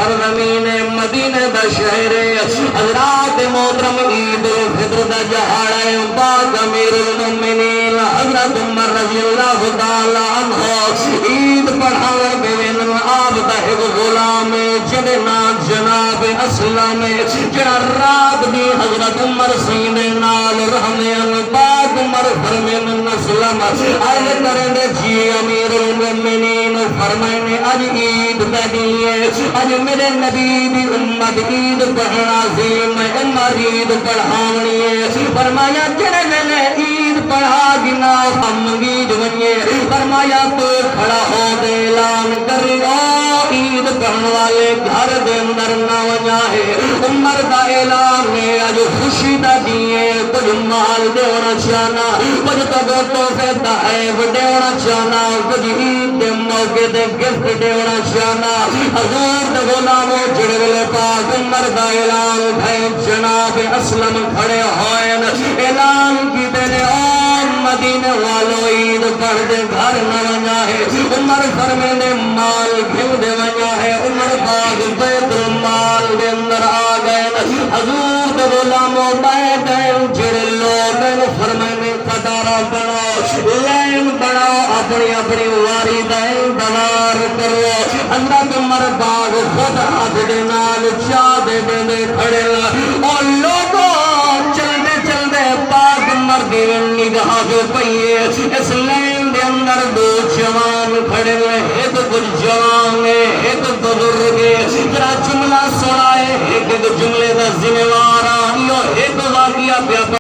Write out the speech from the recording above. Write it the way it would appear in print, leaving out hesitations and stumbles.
سرزمین مدینہ دا شہر حضرات محترم عید الفطر دا دہاڑا ہے پاک امیر المومنین حضرت عمر رضی اللہ تعالی عنہ عید پڑھاون بیوین آپ دا ایک غلام جڑنا جناب اسلام جڑا رات دی حضرت عمر سینے نال رحمین پاک عمر فرمین اسلام آج کرنے جی امیر المومنین فرمائنے آج عید بدیئے آج میرے نبی دی امت عید پڑھنا عظیم عمر عید پڑھاونی ہے فرمایا جڑے میں عید پڑھا گنا ہم گیج بنیے فرمایا تو کھڑا ہو دے اعلان کر عید پڑھن والے گھر دے اندر نہ وجا ہے عمر دا اعلان ہے آج خوشی دا دیئے کچھ مال دے ہونا چاہنا کچھ تو فیدہ ہے بڑے ہونا چاہنا کچھ عید دے موقع دے گفت دے ہونا چاہنا حضور دے غلاموں جڑے لے پاک عمر دا اعلان بھائی جناب اسلم کھڑے ہوئے اعلان کی دینے مدینہ والو عید پڑھ دے گھر نہ وجا ہے عمر فرمینے مال گھو دے وجا ہے عمر باغ بیت المال دے اندر آ گئے حضور دے غلاموں بائے گئے جڑے لوگ فرمینے قطارہ بڑھو لین بڑھو اپنی اپنی واری دائیں دوار کرو حضرت عمر باغ خود ہاتھ دے نال چاہ دے دے کھڑے اور لوگوں چلدے چلدے پاک عمر دی نگاہ جو پئیے اس لین دے اندر دو جوان کھڑے ایک کچھ جوان ہے ایک بزرگ ہے ذرا جملہ سنائے ایک جملے دا ذمہ وار ایک واقعہ پہ